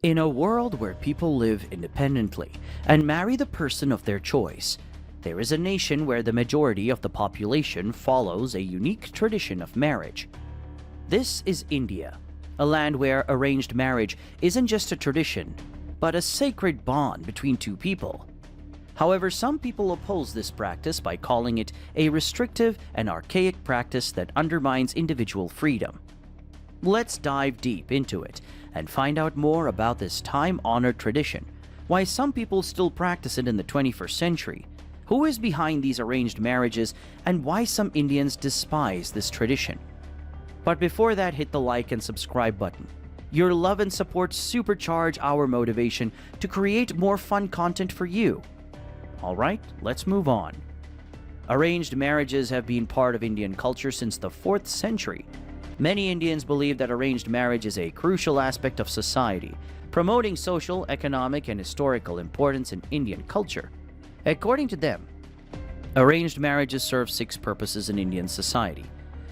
In a world where people live independently and marry the person of their choice, there is a nation where the majority of the population follows a unique tradition of marriage. This is India, a land where arranged marriage isn't just a tradition, but a sacred bond between two people. However, some people oppose this practice by calling it a restrictive and archaic practice that undermines individual freedom. Let's dive deep into it and find out more about this time-honored tradition, why some people still practice it in the 21st century, who is behind these arranged marriages, and why some Indians despise this tradition. But before that, hit the like and subscribe button. Your love and support supercharge our motivation to create more fun content for you. Alright, let's move on. Arranged marriages have been part of Indian culture since the 4th century. Many Indians believe that arranged marriage is a crucial aspect of society, promoting social, economic, and historical importance in Indian culture. According to them, arranged marriages serve 6 purposes in Indian society: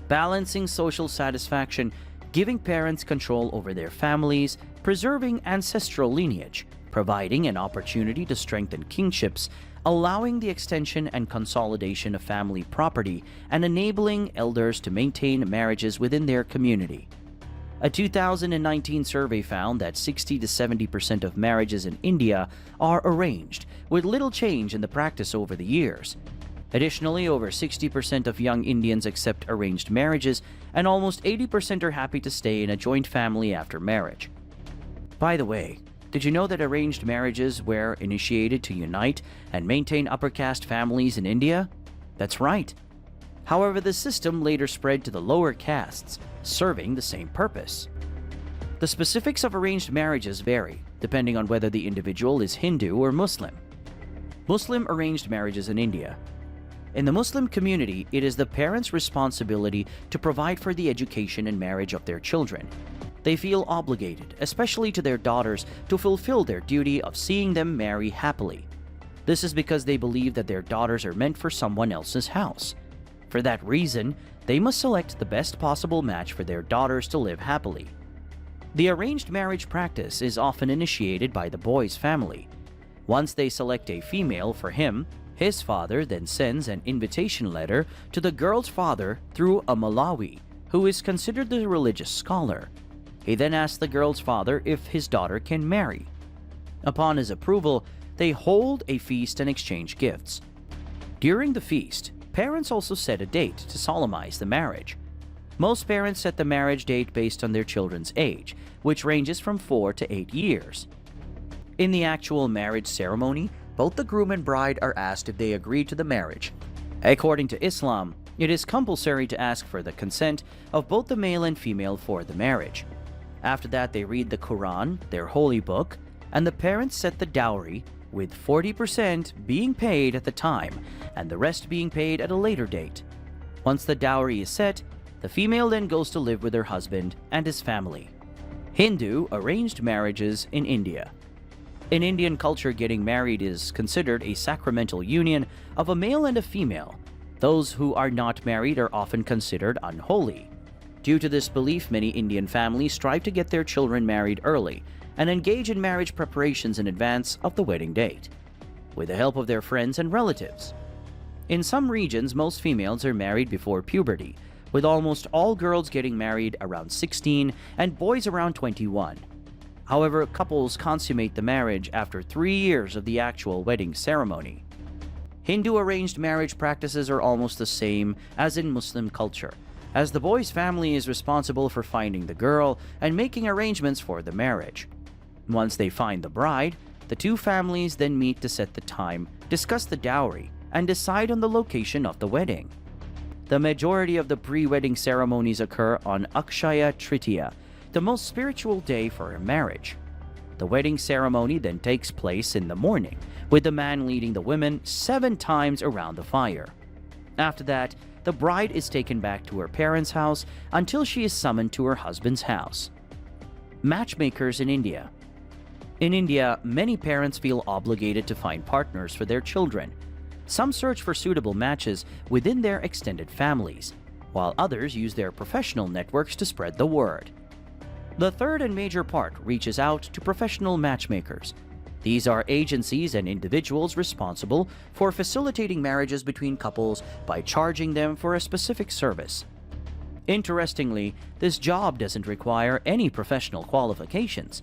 balancing social satisfaction, giving parents control over their families, preserving ancestral lineage, providing an opportunity to strengthen kingships, allowing the extension and consolidation of family property, and enabling elders to maintain marriages within their community. A 2019 survey found that 60 to 70% of marriages in India are arranged, with little change in the practice over the years. Additionally, over 60% of young Indians accept arranged marriages, and almost 80% are happy to stay in a joint family after marriage. By the way, did you know that arranged marriages were initiated to unite and maintain upper caste families in India? That's right. However, the system later spread to the lower castes, serving the same purpose. The specifics of arranged marriages vary, depending on whether the individual is Hindu or Muslim. Muslim arranged marriages in India. In the Muslim community, it is the parents' responsibility to provide for the education and marriage of their children. They feel obligated, especially to their daughters, to fulfill their duty of seeing them marry happily. This is because they believe that their daughters are meant for someone else's house. For that reason, they must select the best possible match for their daughters to live happily. The arranged marriage practice is often initiated by the boy's family. Once they select a female for him, his father then sends an invitation letter to the girl's father through a Malawi, who is considered the religious scholar. He then asks the girl's father if his daughter can marry. Upon his approval, they hold a feast and exchange gifts. During the feast, parents also set a date to solemnize the marriage. Most parents set the marriage date based on their children's age, which ranges from 4 to 8 years. In the actual marriage ceremony, both the groom and bride are asked if they agree to the marriage. According to Islam, it is compulsory to ask for the consent of both the male and female for the marriage. After that, they read the Quran, their holy book, and the parents set the dowry, with 40% being paid at the time and the rest being paid at a later date. Once the dowry is set, the female then goes to live with her husband and his family. Hindu arranged marriages in India. In Indian culture, getting married is considered a sacramental union of a male and a female. Those who are not married are often considered unholy. Due to this belief, many Indian families strive to get their children married early and engage in marriage preparations in advance of the wedding date, with the help of their friends and relatives. In some regions, most females are married before puberty, with almost all girls getting married around 16 and boys around 21. However, couples consummate the marriage after 3 years of the actual wedding ceremony. Hindu arranged marriage practices are almost the same as in Muslim culture, as the boy's family is responsible for finding the girl and making arrangements for the marriage. Once they find the bride, the two families then meet to set the time, discuss the dowry, and decide on the location of the wedding. The majority of the pre-wedding ceremonies occur on Akshaya Tritiya, the most spiritual day for a marriage. The wedding ceremony then takes place in the morning, with the man leading the women 7 times around the fire. After that, the bride is taken back to her parents' house until she is summoned to her husband's house. Matchmakers in India. In India, many parents feel obligated to find partners for their children. Some search for suitable matches within their extended families, while others use their professional networks to spread the word. The third and major part reaches out to professional matchmakers. These are agencies and individuals responsible for facilitating marriages between couples by charging them for a specific service. Interestingly, this job doesn't require any professional qualifications,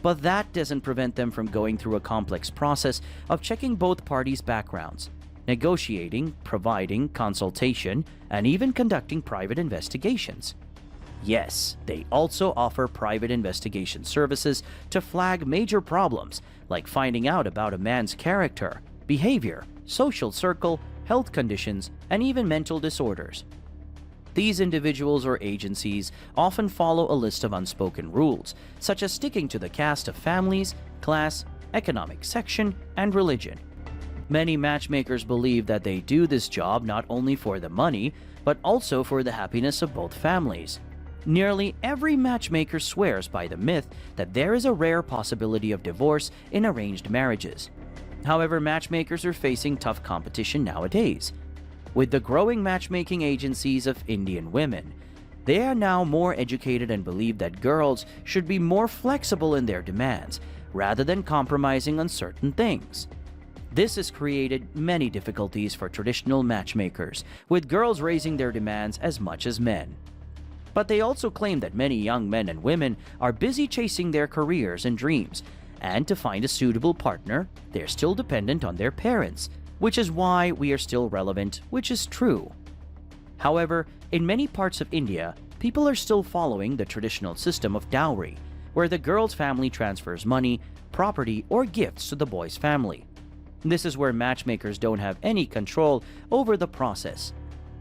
but that doesn't prevent them from going through a complex process of checking both parties' backgrounds, negotiating, providing consultation, and even conducting private investigations. Yes, they also offer private investigation services to flag major problems like finding out about a man's character, behavior, social circle, health conditions, and even mental disorders. These individuals or agencies often follow a list of unspoken rules, such as sticking to the caste of families, class, economic section, and religion. Many matchmakers believe that they do this job not only for the money, but also for the happiness of both families. Nearly every matchmaker swears by the myth that there is a rare possibility of divorce in arranged marriages. However, matchmakers are facing tough competition nowadays. With the growing matchmaking agencies of Indian women, they are now more educated and believe that girls should be more flexible in their demands rather than compromising on certain things. This has created many difficulties for traditional matchmakers, with girls raising their demands as much as men. But they also claim that many young men and women are busy chasing their careers and dreams, and to find a suitable partner, they're still dependent on their parents, which is why we are still relevant, which is true. However, in many parts of India, people are still following the traditional system of dowry, where the girl's family transfers money, property, or gifts to the boy's family. This is where matchmakers don't have any control over the process.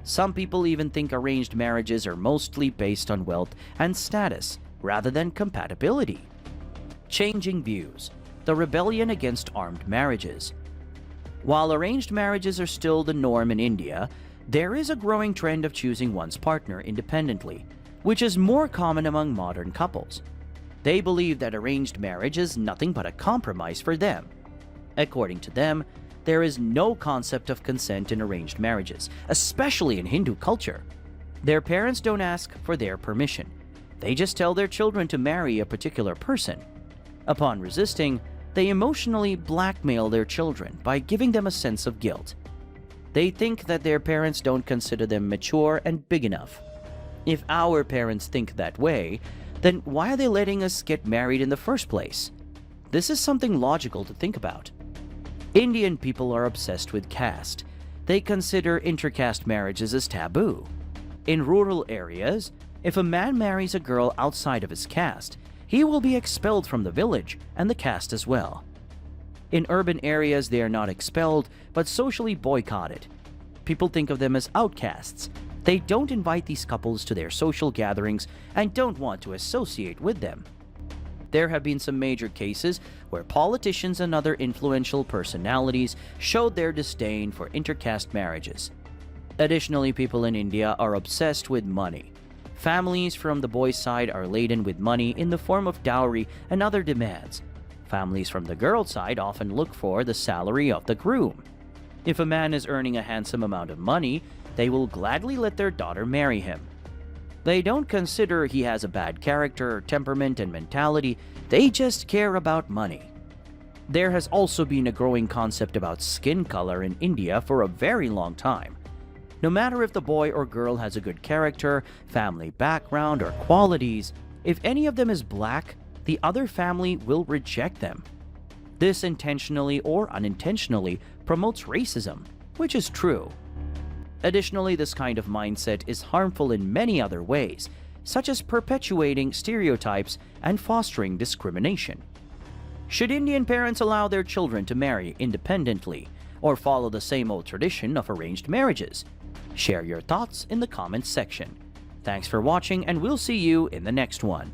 Some people even think arranged marriages are mostly based on wealth and status, rather than compatibility. Changing views. The rebellion against armed marriages. While arranged marriages are still the norm in India, there is a growing trend of choosing one's partner independently, which is more common among modern couples. They believe that arranged marriage is nothing but a compromise for them. According to them, there is no concept of consent in arranged marriages, especially in Hindu culture. Their parents don't ask for their permission. They just tell their children to marry a particular person. Upon resisting, they emotionally blackmail their children by giving them a sense of guilt. They think that their parents don't consider them mature and big enough. If our parents think that way, then why are they letting us get married in the first place? This is something logical to think about. Indian people are obsessed with caste. They consider intercaste marriages as taboo. In rural areas, if a man marries a girl outside of his caste, he will be expelled from the village and the caste as well. In urban areas, they are not expelled, but socially boycotted. People think of them as outcasts. They don't invite these couples to their social gatherings and don't want to associate with them. There have been some major cases where politicians and other influential personalities showed their disdain for intercaste marriages. Additionally, people in India are obsessed with money. Families from the boys' side are laden with money in the form of dowry and other demands. Families from the girls' side often look for the salary of the groom. If a man is earning a handsome amount of money, they will gladly let their daughter marry him. They don't consider he has a bad character, temperament, and mentality. They just care about money. There has also been a growing concept about skin color in India for a very long time. No matter if the boy or girl has a good character, family background, or qualities, if any of them is black, the other family will reject them. This intentionally or unintentionally promotes racism, which is true. Additionally, this kind of mindset is harmful in many other ways, such as perpetuating stereotypes and fostering discrimination. Should Indian parents allow their children to marry independently or follow the same old tradition of arranged marriages? Share your thoughts in the comments section. Thanks for watching, and we'll see you in the next one.